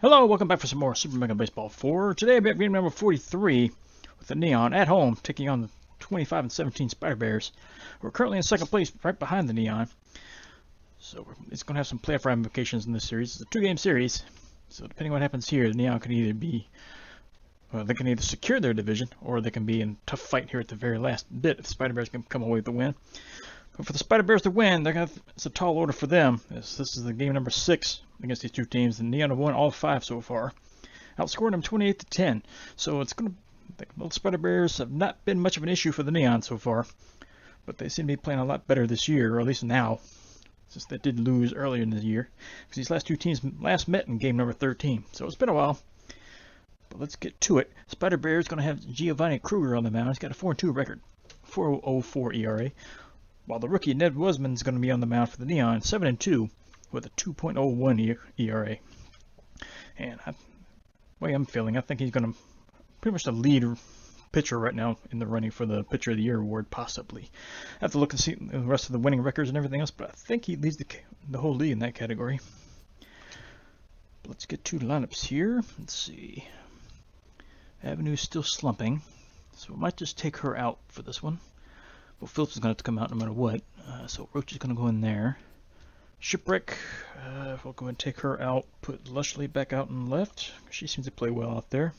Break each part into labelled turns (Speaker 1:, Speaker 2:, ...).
Speaker 1: Hello, welcome back for some more Super Mega Baseball 4. Today I'm at game number 43 with the Neon at home taking on the 25 and 17 Spider Bears. We're currently in second place right behind the Neon. So it's going to have some playoff ramifications in this series. It's a two-game series. So depending on what happens here, the Neon can either be, they can either secure their division or they can be in a tough fight here at the very last bit if the Spider Bears can come away with the win. But for the Spider Bears to win, it's a tall order for them. This is the game number 6 against these two teams. The Neon have won all 5 so far, outscoring them 28-10. So it's going to. The Spider Bears have not been much of an issue for the Neon so far, but they seem to be playing a lot better this year, or at least now, since they did lose earlier in the year. Because these last two teams last met in game number 13, so it's been a while. But let's get to it. Spider Bears going to have Giovanni Kruger on the mound. He's got a 4-2 record, 4.04 ERA. While the rookie Ned Wesman is going to be on the mound for the Neon, 7-2 with a 2.01 ERA. And the way I'm feeling, I think he's going to pretty much the lead pitcher right now in the running for the Pitcher of the Year award, possibly. I have to look and see the rest of the winning records and everything else, but I think he leads the whole league in that category. But let's get to the lineups here. Let's see. Avenue's still slumping, so we might just take her out for this one. Well, Phillips is going to have to come out no matter what, so Roach is going to go in there. Shipwreck, we'll go and take her out, put Lushley back out in left. She seems to play well out there.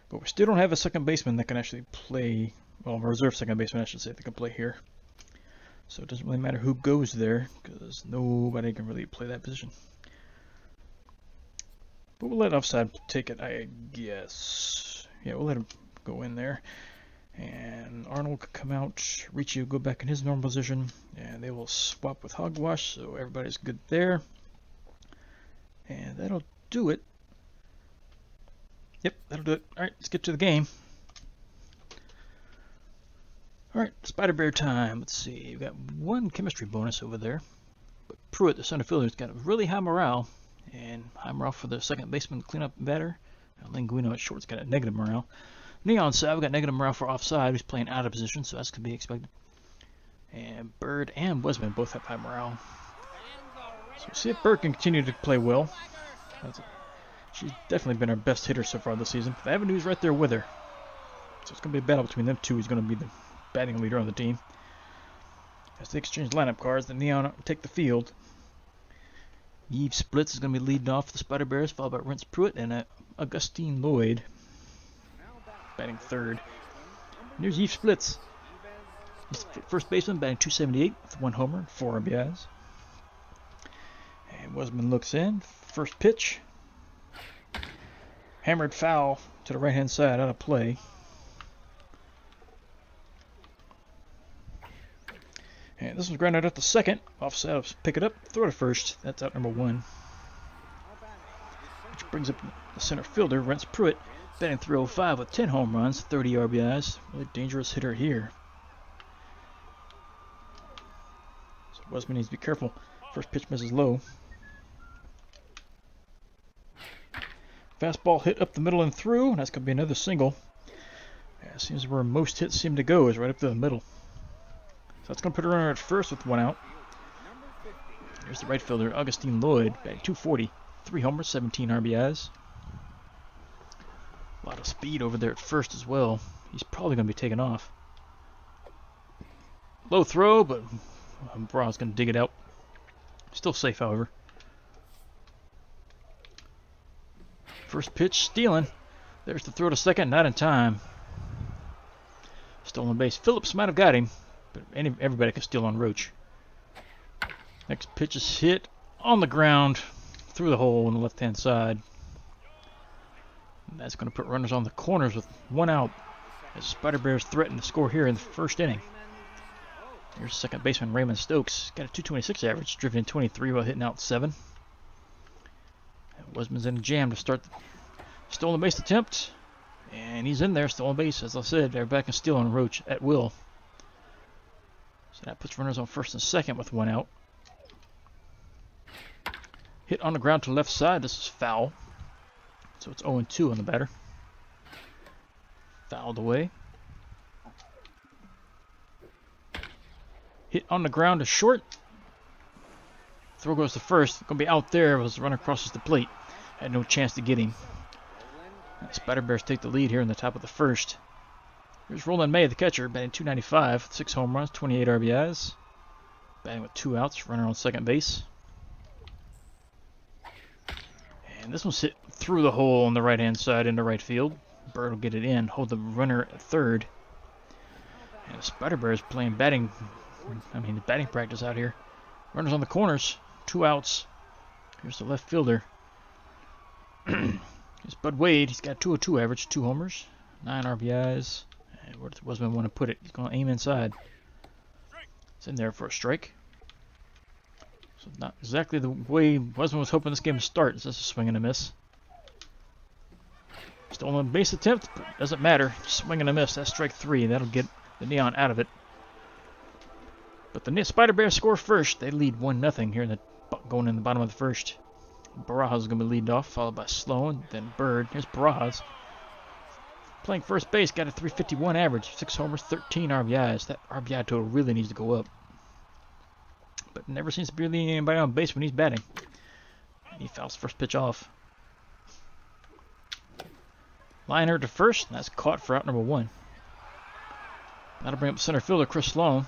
Speaker 1: But we still don't have a second baseman that can actually play, well, a reserve second baseman, I should say, that can play here. So it doesn't really matter who goes there, because nobody can really play that position. But we'll let offside take it, I guess. Yeah, we'll let him go in there. And Arnold could come out, Ricci will go back in his normal position, and they will swap with Hogwash, so everybody's good there. And that'll do it. Yep, that'll do it. Alright, let's get to the game. Alright, Spider Bear time. Let's see, we've got one chemistry bonus over there. But Pruitt, the center fielder, has got a really high morale, and high morale for the second baseman cleanup batter. Linguino at short's got a negative morale. Neon side, we got negative morale for offside, who's playing out of position, so that's to be expected. And Bird and Wesman both have high morale. So we'll see if Bird can continue to play well. She's definitely been our best hitter so far this season. The Avenue's right there with her. So it's going to be a battle between them two. Who's going to be the batting leader on the team. As they exchange lineup cards, the Neon take the field. Yves Splits is going to be leading off the Spider Bears, followed by Rence Pruitt and Augustine Lloyd batting third. And here's Yves Splits. He's the first baseman, batting .278 with 1 homer and 4 RBIs. And Wesman looks in. First pitch. Hammered foul to the right-hand side, out of play. And this one's grounded out to second. Offside, pick it up, throw to first. That's out number 1. Which brings up the center fielder, Rence Pruitt, batting .305 with 10 home runs, 30 RBIs. Really dangerous hitter here. So Wesman needs to be careful. First pitch misses low. Fastball hit up the middle and through, and that's going to be another single. Yeah, seems where most hits seem to go is right up to the middle. So that's going to put a runner at first with 1 out. Here's the right fielder, Augustine Lloyd, batting .240, 3 homers, 17 RBIs. A lot of speed over there at first as well. He's probably going to be taken off. Low throw, but Brown's going to dig it out. Still safe, however. First pitch, stealing. There's the throw to second, not in time. Stolen base. Phillips might have got him, but everybody can steal on Roach. Next pitch is hit on the ground through the hole on the left-hand side. And that's going to put runners on the corners with 1 out as Spider Bears threaten to score here in the first inning. Here's second baseman Raymond Stokes. Got a .226 average, driven in 23 while hitting out 7. Wesman's in a jam to start the stolen base attempt. And he's in there, stolen base. As I said, everybody can steal on Roach at will. So that puts runners on first and second with 1 out. Hit on the ground to the left side. This is foul. So it's 0-2 on the batter. Fouled away. Hit on the ground to short. Throw goes to first. Gonna be out there as the runner crosses the plate. Had no chance to get him. And the Spider Bears take the lead here in the top of the first. Here's Roland May, the catcher, batting .295, 6 home runs, 28 RBIs. Batting with 2 outs, runner on second base. And this one's hit through the hole on the right-hand side into right field. Bird will get it in, hold the runner at third. And the Spider Bears playing batting practice out here. Runners on the corners, 2 outs. Here's the left fielder. Here's Bud Wade. He's got 202 average, 2 homers, 9 RBIs. And where does Wesman want to put it? He's going to aim inside. It's in there for a strike. So not exactly the way Wesman was hoping this game to start. It's just a swing and a miss. Stolen base attempt, but it doesn't matter. Swing and a miss. That's strike 3. That'll get the Neon out of it. But the Spider Bears score first. They lead 1-0 here going in the bottom of the first. Barajas is going to be lead off, followed by Sloan, then Bird. Here's Barajas. Playing first base, got a .351 average, 6 homers, 13 RBIs. That RBI total really needs to go up. But never seems to be leading anybody on base when he's batting. And he fouls first pitch off. Liner to first, and that's caught for out number 1. That'll bring up center fielder Chris Sloan,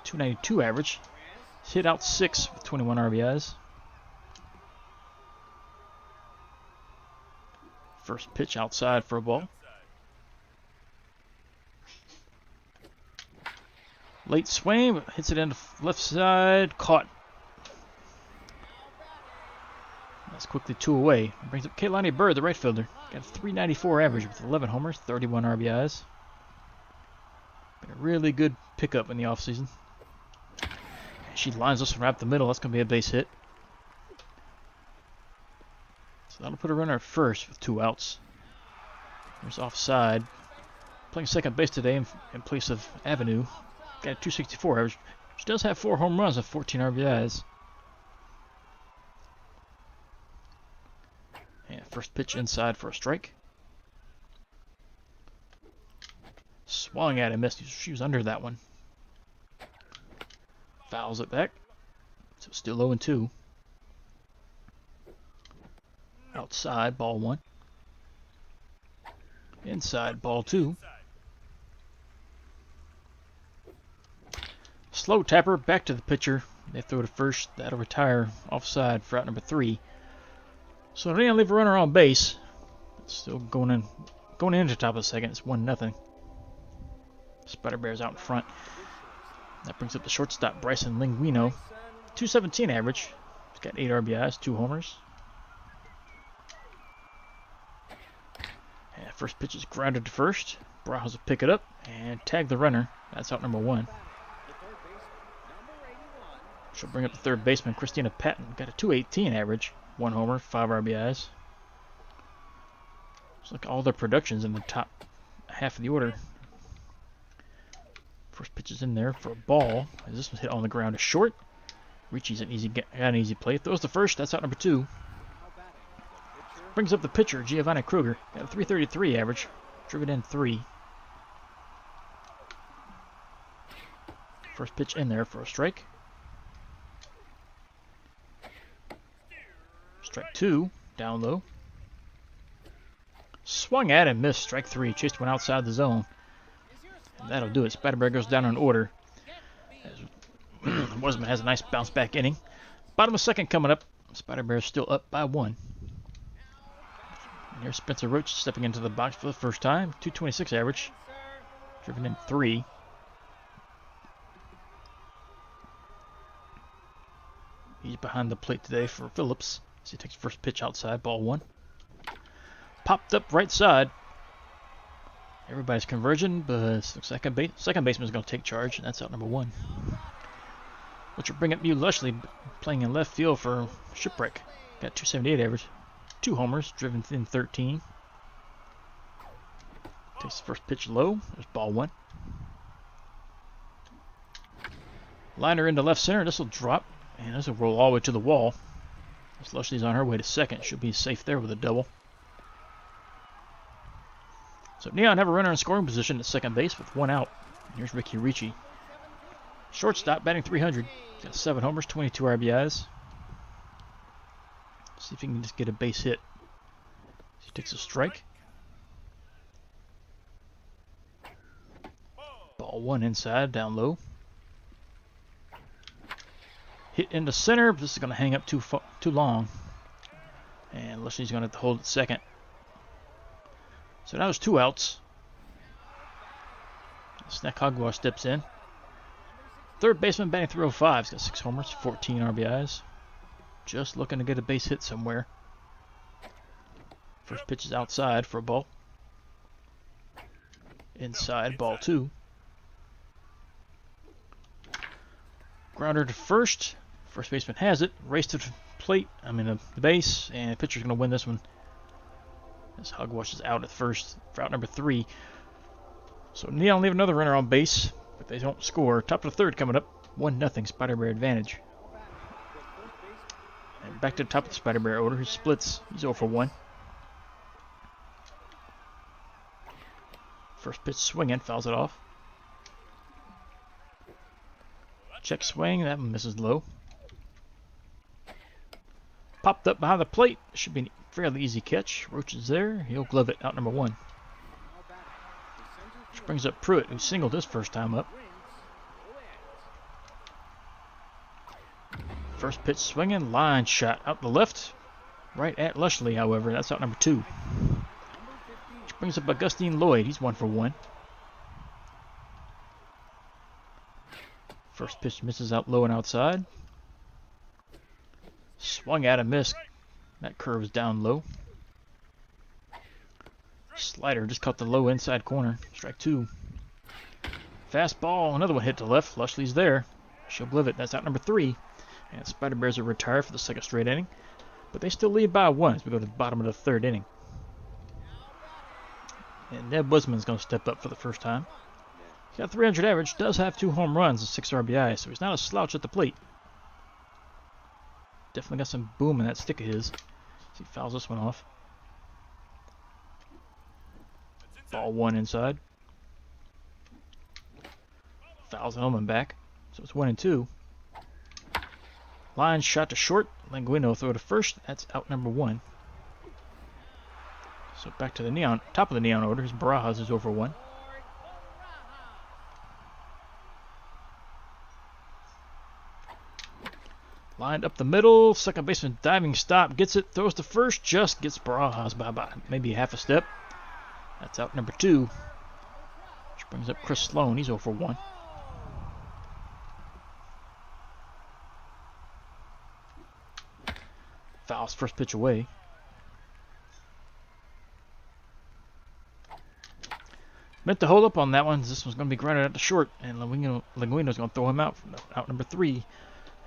Speaker 1: .292 average. He's hit out 6 with 21 RBIs. First pitch outside for a ball. Late swing, but hits it into left side, caught. That's quickly 2 away. Brings up Keilani Bird, the right fielder. Got a .394 average with 11 homers, 31 RBIs. Been a really good pickup in the offseason. She lines us right up the middle. That's going to be a base hit. So that'll put a runner at first with 2 outs. There's offside. Playing second base today in place of Avenue. Got a .264 average. She does have 4 home runs and 14 RBIs. And first pitch inside for a strike. Swung at and missed. She was under that one. Fouls it back. So still 0-2. Outside, ball 1. Inside, ball 2. Slow tapper, back to the pitcher. They throw to first. That'll retire offside for out number 3. So they leave a runner on base. Still going into the top of the second. It's 1-0. Spider Bears out in front. That brings up the shortstop Bryson Linguino. .217 average. He's got 8 RBIs, 2 homers. And first pitch is grounded to first. Barajas will pick it up and tag the runner. That's out number 1. She'll bring up the third baseman, Christina Patton. Got a .218 average, 1 homer, 5 RBIs. Looks like all their productions in the top half of the order. First pitch is in there for a ball. As this one's hit on the ground to short. Ricci's an easy play. Throws the first. That's out number 2. Brings up the pitcher, Giovanni Kruger. Got a .333 average. Driven in 3. First pitch in there for a strike. Strike 2, down low. Swung at and missed. Strike 3. Chased one outside the zone. And that'll do it. Spider Bear goes down in order. Wesman has a nice bounce back inning. Bottom of second coming up. Spider Bear still up by 1. And here's Spencer Roach stepping into the box for the first time. .226 average. Driven in 3. He's behind the plate today for Phillips. So he takes first pitch outside, ball 1. Popped up right side. Everybody's converging, but second baseman's going to take charge, and that's out number 1. Which will bring up Mew Lushley playing in left field for Shipwreck. Got .278 average, 2 homers, driven in 13. Takes the first pitch low. There's ball 1. Liner into left center. This will drop, and this will roll all the way to the wall. As Lushley's on her way to second. She'll be safe there with a double. So Neon have a runner in scoring position at second base with 1 out. Here's Ricky Ricci. Shortstop, batting 300. He's got 7 homers, 22 RBIs. See if he can just get a base hit. He takes a strike. Ball 1 inside, down low. Hit into center, but this is going to hang up too long. And Lushley's going to have to hold it second. So now there's 2 outs. Snack Hogwash steps in. Third baseman batting 305. He's got 6 homers, 14 RBIs. Just looking to get a base hit somewhere. First pitch is outside for a ball. Inside, ball 2. Grounder to first. First baseman has it. Race to the plate. The base. And the pitcher's going to win this one. As Hogwash is out at first for out number 3. So Neon leave another runner on base, but they don't score. Top of the third coming up. 1-0 Spider Bear advantage. And back to the top of the Spider Bear order. He splits. He's 0 for 1. First pitch swinging, fouls it off. Check swing, that one misses low. Popped up behind the plate. Should be a fairly easy catch. Roach is there. He'll glove it out number 1. Which brings up Pruitt, who singled his first time up. First pitch swinging, line shot out the left. Right at Lushley, however. That's out number 2. Which brings up Augustine Lloyd. He's 1 for 1. First pitch misses out low and outside. Swung at a miss. That curves down low. Slider just caught the low inside corner. Strike 2. Fastball, another one hit to left. Lushley's there. She'll glove it. That's out number 3. And Spider Bears are retired for the second straight inning. But they still lead by 1 as we go to the bottom of the third inning. And Ned Busman's going to step up for the first time. He's got 300 average, does have 2 home runs and 6 RBI, so he's not a slouch at the plate. Definitely got some boom in that stick of his. So he fouls this one off. Ball 1 inside. Fouls it home and back. So it's 1-2. Line shot to short. Linguino throw to first. That's out number 1. So back to the Neon, top of the Neon order. His Barajas is over 1. Lined up the middle. Second baseman diving stop. Gets it. Throws to first. Just gets Barajas by about maybe half a step. That's out number 2. Which brings up Chris Sloan. He's 0 for 1. Fouls first pitch away. Meant to hold up on that one. This one's going to be grounded out to short. And Linguino's going to throw him out from out number 3.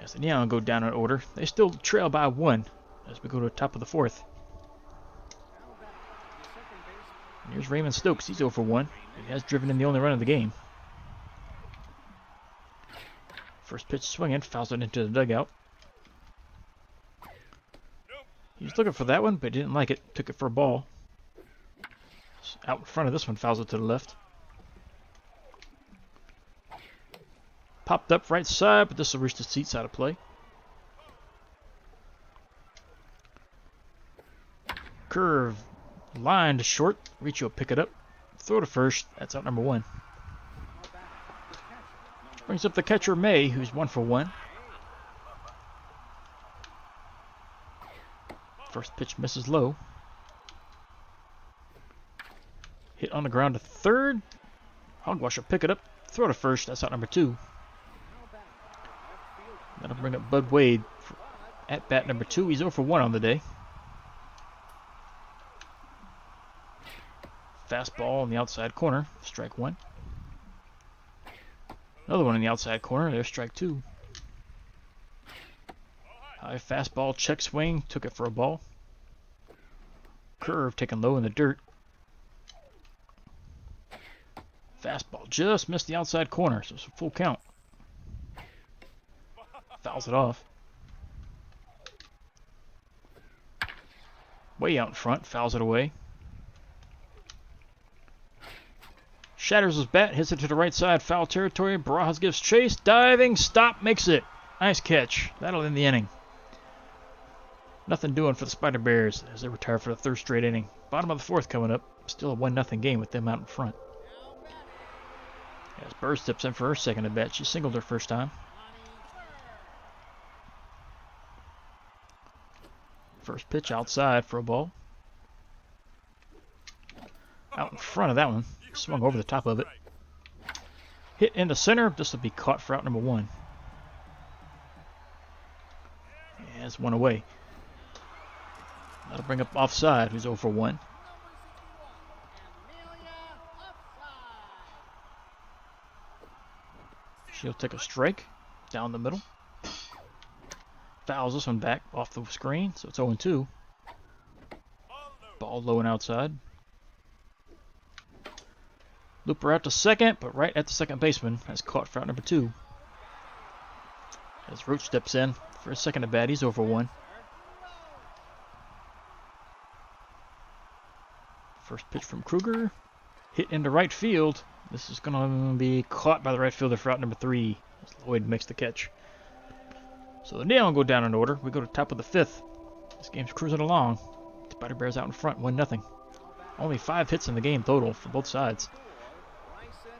Speaker 1: As the Neon go down in order. They still trail by 1 as we go to the top of the 4th. And here's Raymond Stokes. He's 0 for 1. He has driven in the only run of the game. First pitch swinging. Fouls it into the dugout. He was looking for that one, but didn't like it. Took it for a ball. Out in front of this one. Fouls it to the left. Popped up right side, but this will reach the seats out of play. Curve. Line to short. Riccio will pick it up. Throw to first. That's out number 1. Brings up the catcher May, who's 1 for 1. First pitch misses low. Hit on the ground to third. Hogwash will pick it up. Throw to first. That's out number 2. That'll bring up Bud Wade at bat number 2. He's 0 for 1 on the day. Fastball in the outside corner. Strike 1. Another one in the outside corner. There's strike 2. High fastball, check swing. Took it for a ball. Curve taken low in the dirt. Fastball just missed the outside corner, so it's a full count. Fouls it off. Way out in front, fouls it away. Shatters his bat, hits it to the right side, foul territory. Barajas gives chase, diving, stop, makes it. Nice catch. That'll end the inning. Nothing doing for the Spider Bears as they retire for the third straight inning. Bottom of the fourth coming up. Still a 1-0 game with them out in front. As Bird steps in for her second at bat, she singled her first time. First pitch outside for a ball. Out in front of that one. Swung over the top of it. Hit into center. This will be caught for out number 1. Yeah, it's one away. That'll bring up offside, who's 0 for 1. She'll take a strike down the middle. Fouls this one back off the screen, so it's 0-2. Ball low and outside. Looper out to second, but right at the second baseman. Has caught for out number 2. As Roach steps in for his second at bat, he's 0 for 1. First pitch from Kruger. Hit into right field. This is going to be caught by the right fielder for out number 3. As Lloyd makes the catch. So the Neon go down in order. We go to top of the 5th. This game's cruising along. Spider Bears out in front, 1-0. Only 5 hits in the game total for both sides.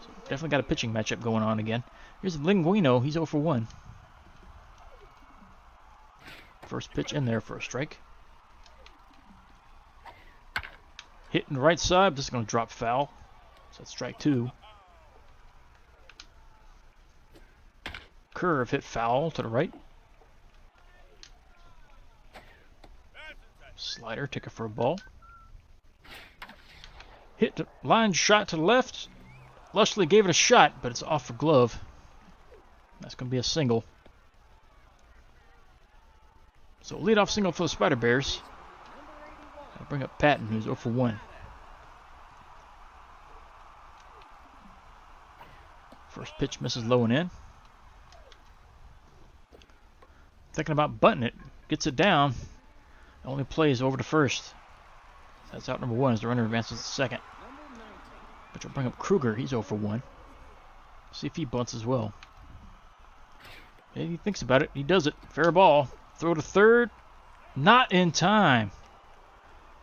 Speaker 1: So definitely got a pitching matchup going on again. Here's Linguino. He's 0 for 1. First pitch in there for a strike. Hitting right side. This is going to drop foul. So that's strike 2. Curve hit foul to the right. Slider, take it for a ball. Hit the line shot to the left. Lushley gave it a shot, but it's off for glove. That's going to be a single. So leadoff single for the Spider Bears. I'll bring up Patton, who's 0 for 1. First pitch misses low and in. Thinking about bunting it. Gets it down. Only plays over to first. That's out number 1 as the runner advances to second. But you'll bring up Kruger. He's 0 for 1. See if he bunts as well. And he thinks about it. He does it. Fair ball. Throw to third. Not in time.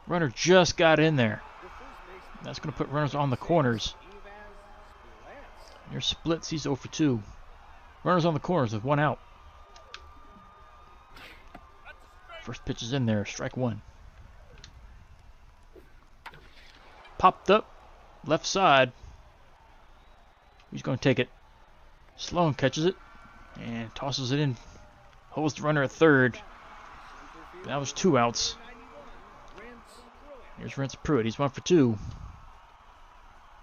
Speaker 1: Runner just got in there. That's going to put runners on the corners. Near splits, he's 0 for 2. Runners on the corners with 1 out. First pitch is in there, strike 1. Popped up, left side. He's going to take it. Sloan catches it and tosses it in. Holds the runner at third. That was 2 outs. Here's Rance Pruitt. He's 1 for 2.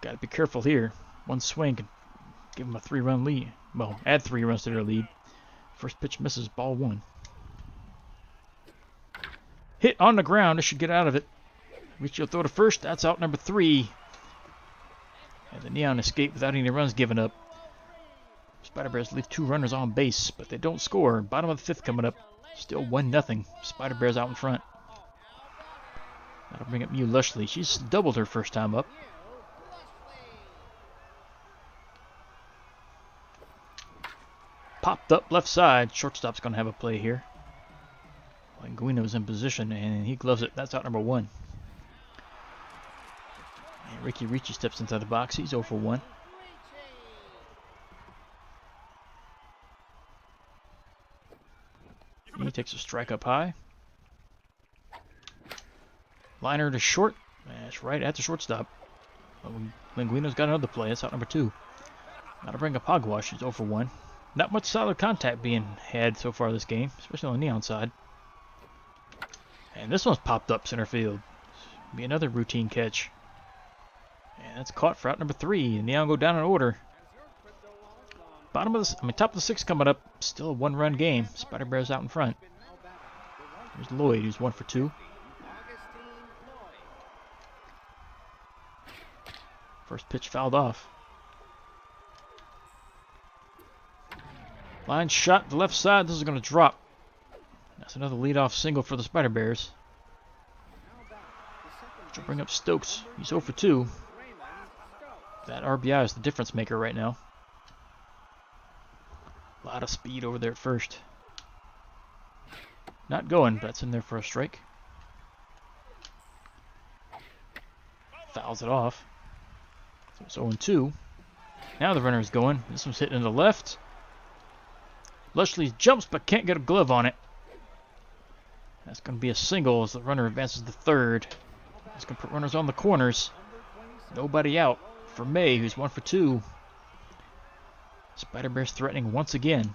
Speaker 1: Got to be careful here. One swing can give him a 3-run lead. Well, add 3 runs to their lead. First pitch misses, ball 1. Hit on the ground. They should get out of it. Riccio throw to first. That's out number 3. And the Neon escape without any runs given up. Spider Bears leave 2 runners on base, but they don't score. Bottom of the 5th coming up. Still 1-0. Spider Bears out in front. That'll bring up Mew Lushley. She's doubled her first time up. Popped up left side. Shortstop's going to have a play here. Linguino's in position, and he gloves it. That's out number 1. And Ricky Ricci steps inside the box. He's 0 for 1. He takes a strike up high. Liner to short. That's right at the shortstop. Linguino's got another play. That's out number 2. That'll bring up Hogwash. He's 0 for 1. Not much solid contact being had so far this game, especially on the Neon side. And this one's popped up center field. Be another routine catch. And that's caught for out number 3. And Neon go down in order. Top of the 6th coming up. Still a 1-run game. Spider Bears out in front. There's Lloyd, who's 1 for 2. First pitch fouled off. Line shot to the left side. This is going to drop. That's another leadoff single for the Spider Bears. Which will bring up Stokes. He's 0 for 2. That RBI is the difference maker right now. A lot of speed over there at first. Not going, but that's in there for a strike. Fouls it off. So it's 0-2. Now the runner is going. This one's hitting to the left. Lushley jumps but can't get a glove on it. That's going to be a single as the runner advances to third. He's going to put runners on the corners. Nobody out for May, who's 1 for 2. Spider Bears threatening once again.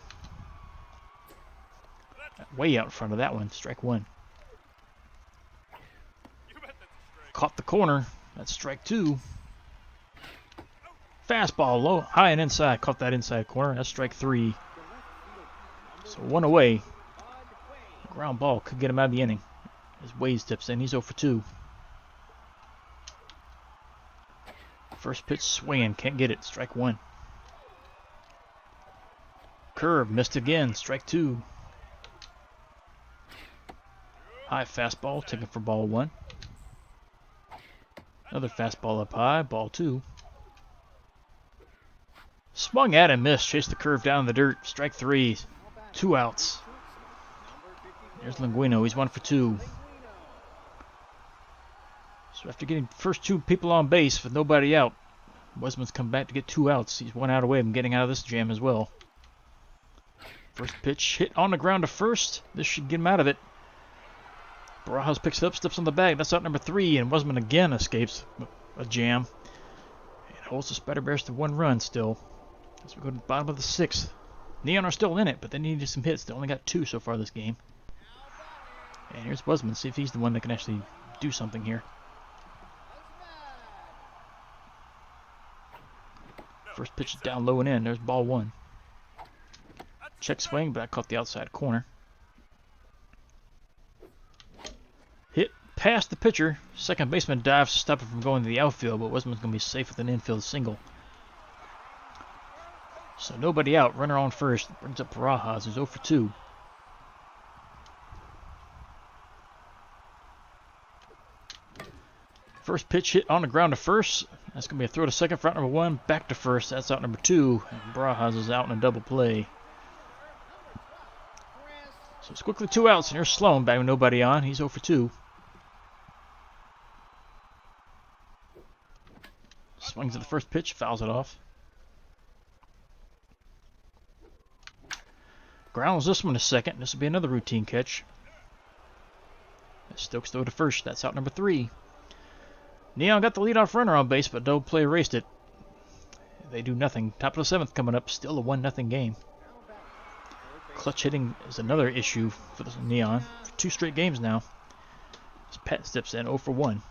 Speaker 1: Way out in front of that one. Strike 1. Caught the corner. That's strike 2. Fastball low, high and inside. Caught that inside corner. That's strike 3. So 1 away. Ground ball could get him out of the inning. As Waze tips in, he's 0 for 2. First pitch swinging, can't get it. Strike 1. Curve, missed again. Strike 2. High fastball, taken for ball 1. Another fastball up high, ball 2. Swung at and missed. Chased the curve down in the dirt. Strike 3. 2 outs. There's Linguino. He's 1 for 2. So after getting first 2 people on base with nobody out, Wesman's come back to get 2 outs. He's 1 out away from getting out of this jam as well. First pitch hit on the ground to first. This should get him out of it. Barajas picks it up, steps on the bag. That's out number 3, and Wesman again escapes a jam. And holds the Spider Bears to 1 run still. As we go to the bottom of the 6th. Neon are still in it, but they needed some hits. They only got 2 so far this game. And here's Wesman. See if he's the one that can actually do something here. First pitch is down low and in. There's ball 1. Check swing, but I caught the outside corner. Hit past the pitcher. Second baseman dives to stop it from going to the outfield, but Wesman's going to be safe with an infield single. So nobody out. Runner on first. Brings up Barajas, who's 0 for 2. First pitch hit on the ground to first. That's going to be a throw to second for out number 1. Back to first. That's out number 2. And Barajas is out in a double play. So it's quickly 2 outs. And here's Sloan back with nobody on. He's 0 for 2. Swings at the first pitch. Fouls it off. Grounds this one to second. This will be another routine catch. Stokes throw to first. That's out number 3. Neon got the leadoff runner on base, but double play erased it. They do nothing. Top of the 7th coming up. Still a 1-0 game. Clutch hitting is another issue for the Neon. For 2 straight games now. As Pat steps in 0 for 1.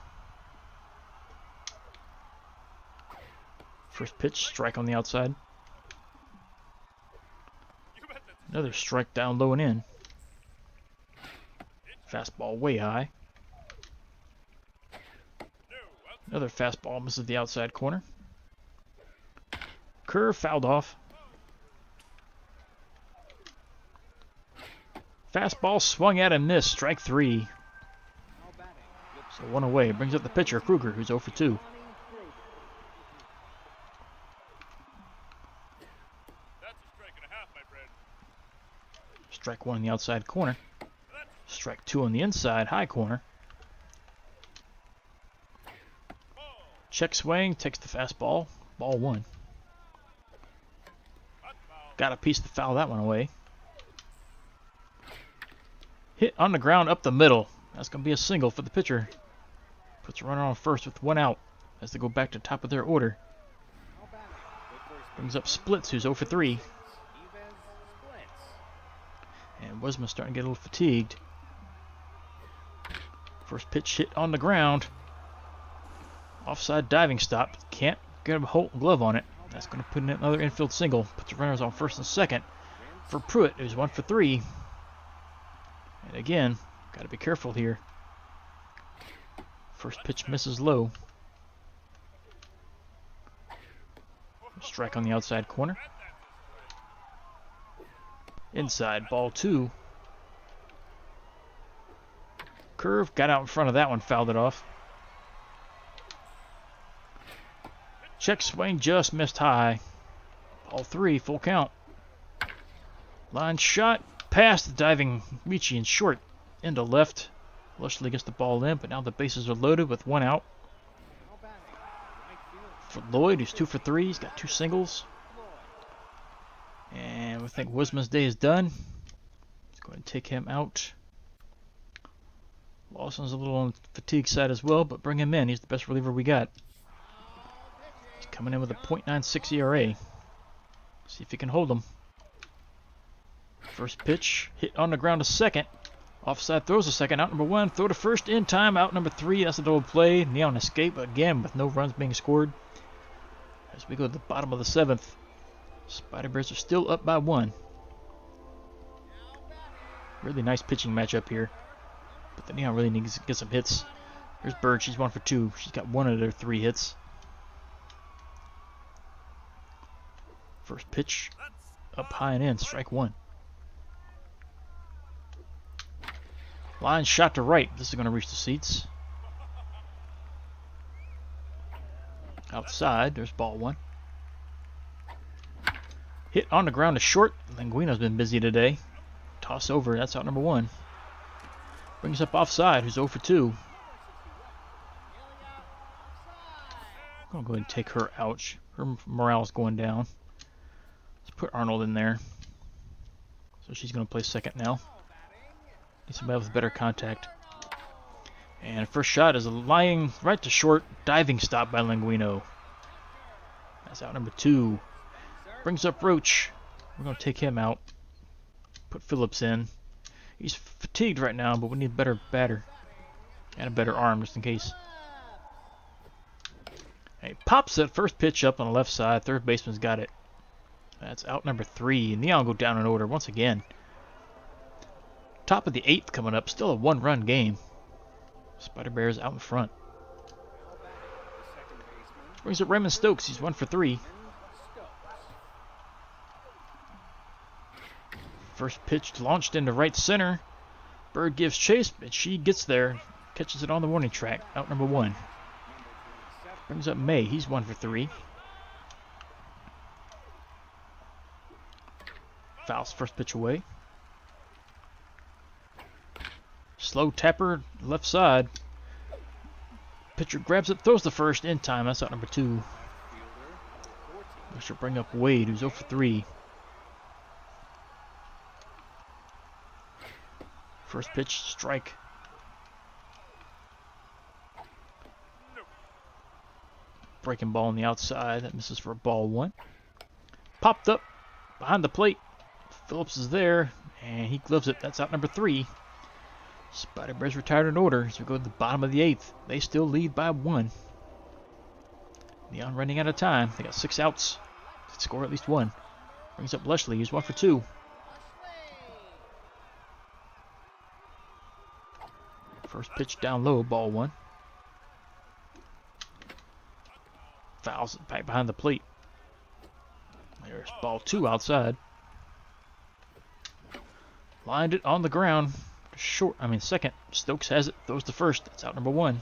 Speaker 1: First pitch, strike on the outside. Another strike down low and in. Fastball way high. Another fastball misses the outside corner. Curve fouled off. Fastball swung at and missed. Strike 3. So 1 away. Brings up the pitcher, Kruger, who's 0 for 2. Strike 1 in the outside corner. Strike 2 on the inside high corner. Check swing, takes the fastball. Ball 1. Got a piece to foul that one away. Hit on the ground up the middle. That's going to be a single for the pitcher. Puts a runner on first with 1 out as they go back to top of their order. Brings up Splits, who's 0 for 3. And Wesman's starting to get a little fatigued. First pitch hit on the ground. Offside diving stop. Can't get a glove on it. That's going to put in another infield single. Puts the runners on first and second. For Pruitt, who's 1 for 3. And again, got to be careful here. First pitch misses low. Strike on the outside corner. Inside, ball 2. Curve, got out in front of that one, fouled it off. Check swing just missed high. Ball 3, full count. Line shot, past the diving Ricci in short. Into left. Lushley gets the ball in, but now the bases are loaded with 1 out. For Lloyd, who's 2 for 3. He's got 2 singles. And we think Wisman's day is done. Let's go ahead and take him out. Lawson's a little on the fatigue side as well, but bring him in. He's the best reliever we got. He's coming in with a .96 ERA. See if he can hold him. First pitch, hit on the ground to second. Offside throws a second, out number 1. Throw to first in time, out number 3. That's a double play. Neon escape again with no runs being scored. As we go to the bottom of the 7th, Spider Bears are still up by 1. Really nice pitching matchup here. But the Neon really needs to get some hits. There's Bird, she's 1 for 2. She's got 1 of their 3 hits. First pitch, up high and in, strike 1. Line shot to right. This is going to reach the seats. Outside, there's ball 1. Hit on the ground to short. Linguino's been busy today. Toss over, that's out number 1. Brings up offside, who's 0 for 2. I'm going to go ahead and take her out. Her morale's going down. Let's put Arnold in there. So she's going to play second now. Get somebody with better contact. And first shot is a lying right to short. Diving stop by Linguino. That's out number 2. Brings up Roach. We're going to take him out. Put Phillips in. He's fatigued right now, but we need a better batter. And a better arm just in case. He pops that first pitch up on the left side. Third baseman's got it. That's out number 3. Neon go down in order once again. Top of the 8th coming up. Still a 1-run game. Spider Bears out in front. Brings up Raymond Stokes. He's 1 for 3. First pitch launched into right center. Bird gives chase, but she gets there. Catches it on the warning track. Out number 1. Brings up May. He's 1 for 3. Fouls first pitch away. Slow tapper, left side. Pitcher grabs it, throws the first in time. That's out number 2. We should bring up Wade, who's 0 for 3. First pitch, strike. Breaking ball on the outside. That misses for a ball 1. Popped up behind the plate. Phillips is there, and he gloves it. That's out number 3. Spider Bears retired in order as we go to the bottom of the 8th. They still lead by 1. Neon running out of time. They got 6 outs. Could score at least 1. Brings up Lushley. He's 1 for 2. First pitch down low, ball 1. Fouls it back behind the plate. There's ball 2 outside. Lined it on the ground. Second. Stokes has it. Throws the first. That's out number 1.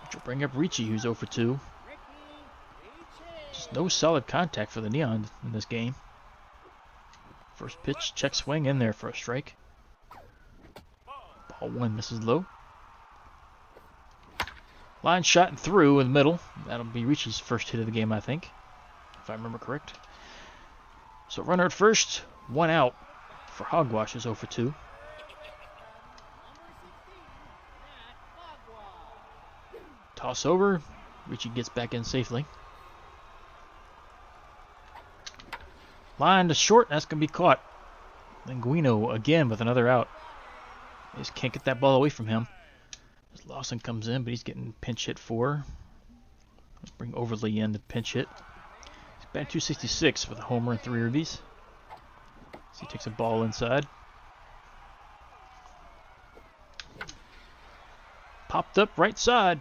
Speaker 1: Which will bring up Ricci, who's 0 for 2. Just no solid contact for the Neon in this game. First pitch, check swing in there for a strike. Ball 1 misses low. Line shot and through in the middle. That'll be Ricci's first hit of the game, I think, if I remember correct. So runner at first, 1 out for Hogwash, is 0 for 2. Toss over. Ricci gets back in safely. Line to short. That's going to be caught. Linguino again with another out. They just can't get that ball away from him. As Lawson comes in, but he's getting pinch hit for. Let's bring Overly in to pinch hit. He's batting .266 with a homer and 3 ribbies. So he takes a ball inside. Popped up right side.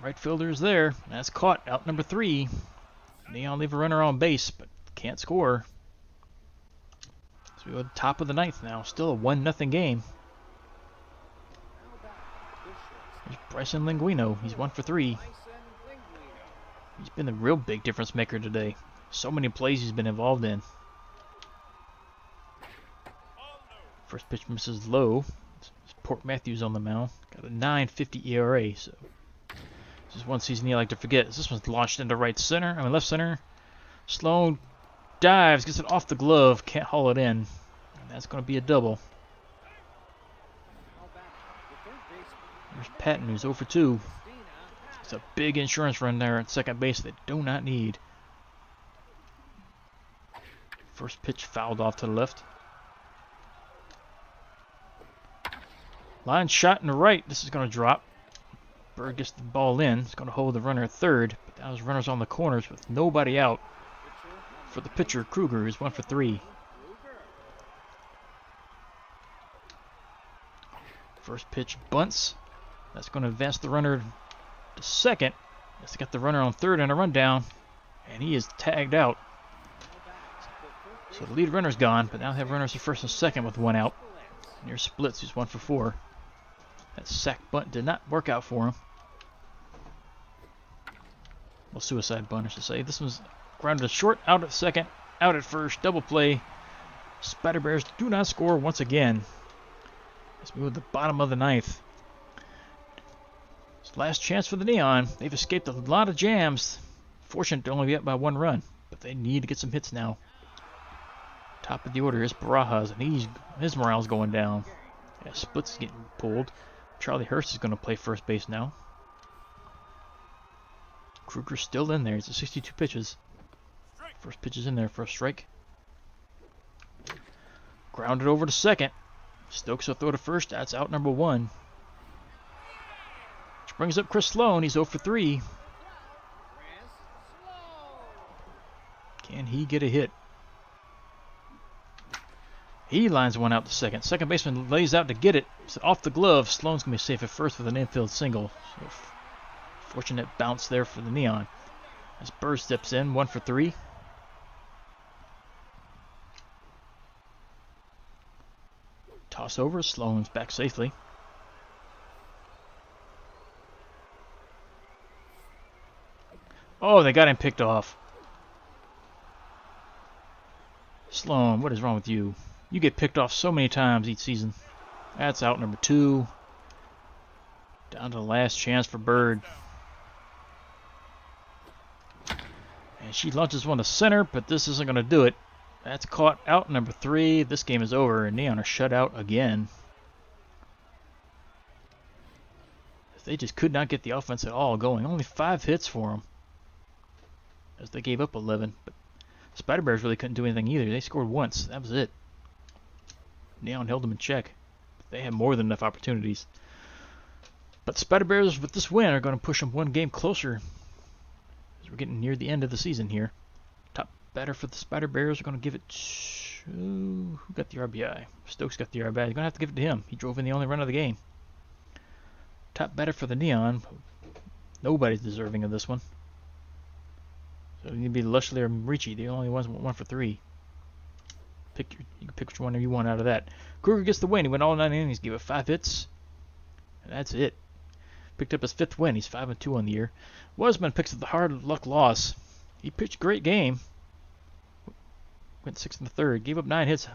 Speaker 1: Right fielder's there. That's caught. Out number 3. Neon leave a runner on base, but can't score. So we go to the top of the 9th now. Still a 1-0 game. There's Bryson Linguino. He's 1 for 3. He's been the real big difference maker today. So many plays he's been involved in. First pitch misses low. It's Port Matthews on the mound. Got a 9.50 ERA, so this is one season you like to forget. This one's launched into left center. Sloan dives, gets it off the glove, can't haul it in. And that's going to be a double. There's Patton, who's 0 for 2. It's a big insurance run there at second base they do not need. First pitch fouled off to the left. Line shot in the right. This is going to drop. Bird gets the ball in. It's going to hold the runner at third. But now there's runners on the corners with nobody out. For the pitcher, Kruger, who's 1 for 3. First pitch bunts. That's going to advance the runner to second. That's got the runner on third and a rundown. And he is tagged out. So the lead runner's gone, but now they have runners at first and second with 1 out. Near splits, he's 1 for 4. That sack bunt did not work out for him. Well, suicide bunt, I should say. This one's grounded short, out at second, out at first, double play. Spider Bears do not score once again. Let's move to the bottom of the 9th. It's last chance for the Neon. They've escaped a lot of jams. Fortunate to only be up by 1 run, but they need to get some hits now. Top of the order is Barajas, and his morale's going down. Yeah, Splits is getting pulled. Charlie Hurst is going to play first base now. Kruger's still in there. It's a 62 pitches. First pitch is in there for a strike. Grounded over to second. Stokes will throw to first. That's out number 1. Which brings up Chris Sloan. He's 0 for 3. Can he get a hit? He lines 1 out to second. Second baseman lays out to get it. It's off the glove. Sloan's going to be safe at first with an infield single. So fortunate bounce there for the Neon. As Bird steps in, 1 for 3. Toss over. Sloan's back safely. Oh, they got him picked off. Sloan, what is wrong with you? You get picked off so many times each season. That's out number 2. Down to the last chance for Bird. And she launches one to center, but this isn't going to do it. That's caught out number 3. This game is over, and Neon are shut out again. They just could not get the offense at all going. Only 5 hits for them, as they gave up 11. But Spider Bears really couldn't do anything either. They scored once. That was it. Neon held them in check. They had more than enough opportunities. But Spider Bears, with this win, are going to push them 1 game closer, as we're getting near the end of the season here. Top batter for the Spider Bears are going to give it to... Who got the RBI? Stokes got the RBI. They're going to have to give it to him. He drove in the only run of the game. Top batter for the Neon. Nobody's deserving of this one. So it need to be Lushley or Ricci. They're the only ones 1 for 3. You can pick which one you want out of that. Kruger gets the win. He went all 9 innings, gave up 5 hits. And that's it. Picked up his 5th win. He's 5-2 on the year. Wasman picks up the hard luck loss. He pitched a great game. Went 6 in the 3rd. Gave up 9 hits.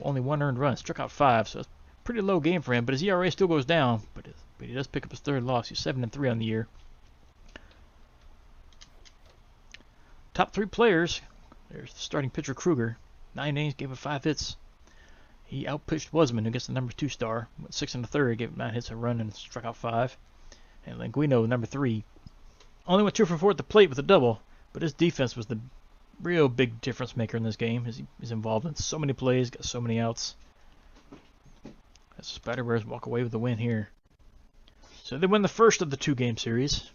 Speaker 1: Only 1 earned run. Struck out 5. So it's a pretty low game for him. But his ERA still goes down. But he does pick up his 3rd loss. He's 7-3 on the year. Top 3 players. There's the starting pitcher Kruger. 9 innings, gave up 5 hits. He outpitched Wasman, who gets the number 2 star. Went 6 in the 3rd, gave up 9 hits, a run, and struck out 5. And Linguino, number 3, only went 2 for 4 at the plate with a double, but his defense was the real big difference maker in this game, as he's involved in so many plays, got so many outs. As the Spider Bears walk away with the win here. So they win the first of the 2-game series.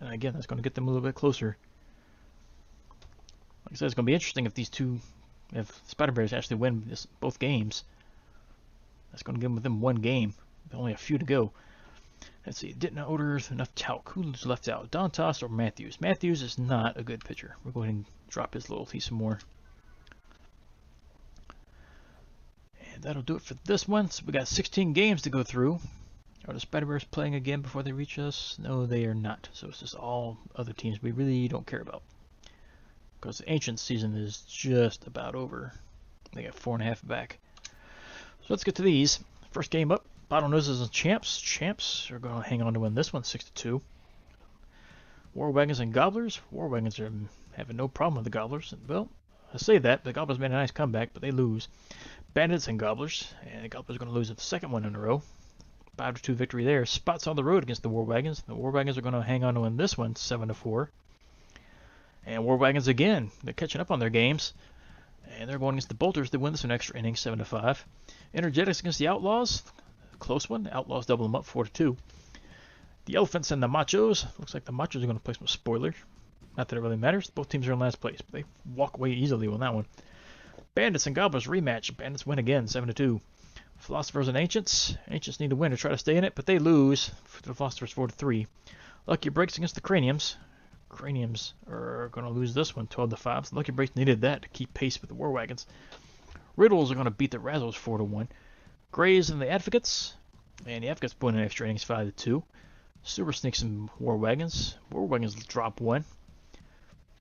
Speaker 1: And again, that's going to get them a little bit closer. Like I said, it's going to be interesting if Spider Bears actually win both games. That's going to give them 1 game. Only a few to go. Let's see. Didn't order enough talc. Who's left out? Dantas or Matthews? Matthews is not a good pitcher. We're going to drop his loyalty some more. And that'll do it for this one. So we got 16 games to go through. Are the Spider Bears playing again before they reach us? No, they are not. So it's just all other teams we really don't care about. Because the Ancient season is just about over. They got 4.5 back. So let's get to these. First game up, Bottlenoses and Champs. Champs are going to hang on to win this one, 6-2. War Wagons and Gobblers. War Wagons are having no problem with the Gobblers. Well, I say that, the Gobblers made a nice comeback, but they lose. Bandits and Gobblers, and the Gobblers are going to lose the second one in a row. 5-2 victory there. Spots on the road against the War Wagons. The War Wagons are going to hang on to win this one, 7-4. And War Wagons again, they're catching up on their games. And they're going against the Bolters. They win this one extra inning, 7-5. Energetics against the Outlaws, close one. The Outlaws double them up, 4-2. The Elephants and the Machos. Looks like the Machos are going to play some spoiler. Not that it really matters. Both teams are in last place, but they walk away easily on that one. Bandits and Gobblers rematch. Bandits win again, 7-2. Philosophers and Ancients. Ancients need to win to try to stay in it, but they lose. For the Philosophers, 4-3. Lucky Breaks against the Craniums. Craniums are going to lose this one, 12-5. So Lucky Breaks needed that to keep pace with the War Wagons. Riddles are going to beat the Razzles 4-1. Grays and the Advocates. And the Advocates win in extra innings, 5-2. Super Sneaks and War Wagons. War Wagons drop one.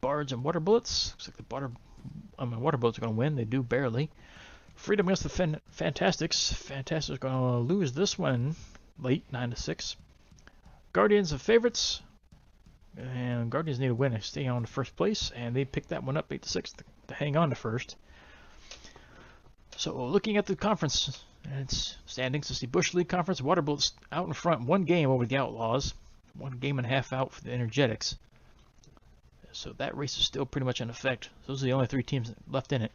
Speaker 1: Bards and Water Bullets. Looks like the Water Bullets are going to win. They do barely. Freedom against the Fantastics. Fantastics are going to lose this one late, 9-6. Guardians and Favorites. And Guardians need to win to stay on to first place. And they picked that one up 8-6 to hang on to first. So looking at the conference and its standings, to see Bush League Conference, Water Bullets out in front, one game over the Outlaws, 1.5 games out for the Energetics. So that race is still pretty much in effect. Those are the only 3 teams left in it.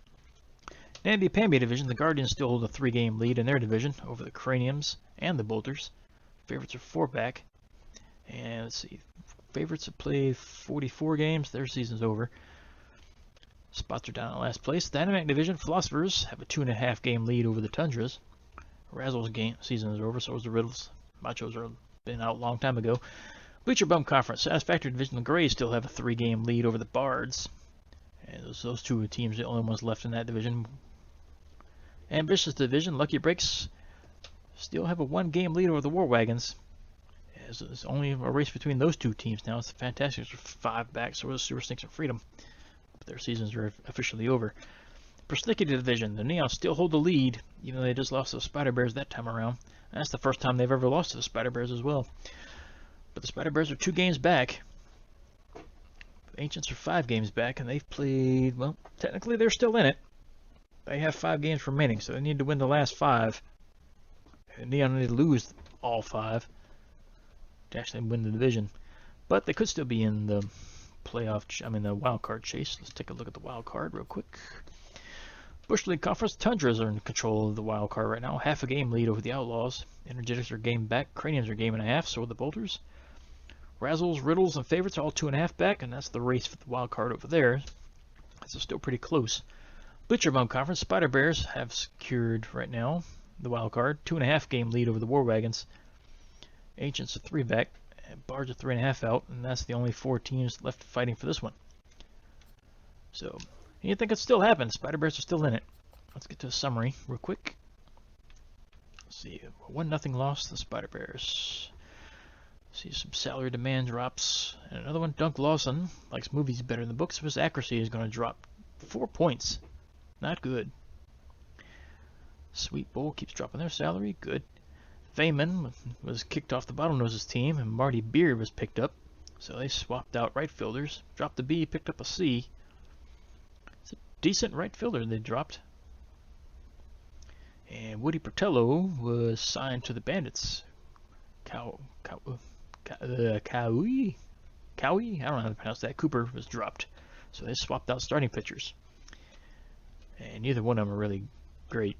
Speaker 1: Namby-Pamby division, the Guardians still hold a 3-game lead in their division over the Craniums and the Bolters. Favorites are 4 back. And let's see, Favorites have played 44 games. Their season's over. Spots are down in last place. The Dynamic division, Philosophers have a 2.5 game lead over the Tundras. Razzles' season is over, so is the Riddles. Machos are been out a long time ago. Bleacher Bum Conference, Satisfactory division, the Grays still have a 3-game lead over the Bards. And those 2 teams are the only ones left in that division. Ambitious division, Lucky Breaks still have a 1-game lead over the War Wagons. It's only a race between those 2 teams now. It's the Fantastics are 5 back, so are the Super Snakes and Freedom. But their seasons are officially over. Persnickety division, the Neons still hold the lead, even though they just lost to the Spider Bears that time around. And that's the first time they've ever lost to the Spider Bears as well. But the Spider Bears are 2 games back. The Ancients are 5 games back, and they've played, well, technically they're still in it. They have 5 games remaining, so they need to win the last 5. And Neon need to lose all 5 to actually win the division. But they could still be in the the wild card chase. Let's take a look at the wild card real quick. Bush League Conference, Tundras are in control of the wild card right now. 1/2 game lead over the Outlaws. Energetics are game back. Craniums are 1.5 games, so are the Bolters. Razzles, Riddles, and Favorites are all 2.5 back, and that's the race for the wild card over there. It's still pretty close. Bleacher Bum Conference, Spider Bears have secured right now the wild card. 2.5 game lead over the War Wagons. Ancients are 3 back, and Bards are 3.5 out, and that's the only 4 teams left fighting for this one. So, you think it still happens? Spider Bears are still in it. Let's get to a summary real quick. Let's see, 1-0 loss to the Spider Bears. See some salary demand drops, and another one. Dunk Lawson likes movies better than books, so his accuracy is going to drop 4 points. Not good. Sweet Bowl keeps dropping their salary. Good. Feynman was kicked off the Bottlenoses team, and Marty Beard was picked up. So they swapped out right fielders. Dropped a B, picked up a C. It's a decent right fielder they dropped. And Woody Portello was signed to the Bandits. Cowie? I don't know how to pronounce that. Cooper was dropped. So they swapped out starting pitchers. And neither one of them are really great.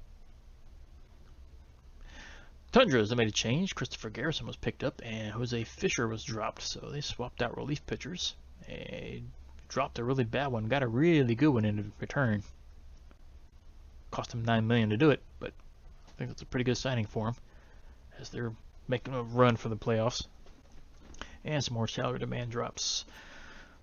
Speaker 1: Tundras, they made a change. Christopher Garrison was picked up, and Jose Fisher was dropped. So they swapped out relief pitchers. And dropped a really bad one. Got a really good one in return. Cost them $9 million to do it, but I think that's a pretty good signing for them, as they're making a run for the playoffs. And some more salary demand drops.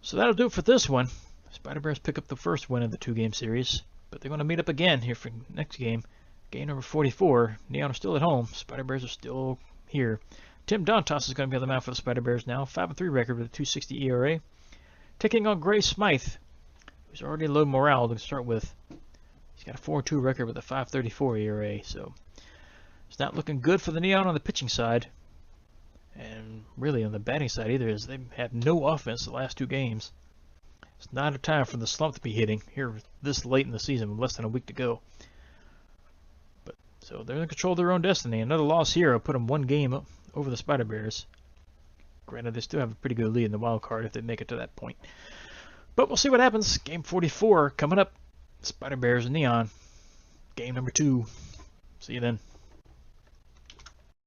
Speaker 1: So that'll do it for this one. Spider Bears pick up the first win of the 2-game series, but they're going to meet up again here for next game. Game number 44. Neon are still at home. Spider Bears are still here. Tim Dontas is going to be on the mound for the Spider Bears now. 5-3 record with a 2.60 ERA. Taking on Gray Smythe, who's already low morale to start with. He's got a 4.2 record with a 5.34 ERA, so it's not looking good for the Neon on the pitching side. And really on the batting side either, as they have no offense the last 2 games. It's not a time for the slump to be hitting here this late in the season with less than a week to go. But so they're in control of their own destiny. Another loss here will put them 1 game over the Spider Bears. Granted, they still have a pretty good lead in the wild card if they make it to that point. But we'll see what happens. Game 44 coming up. Spider Bears and Neon. Game number 2. See you then.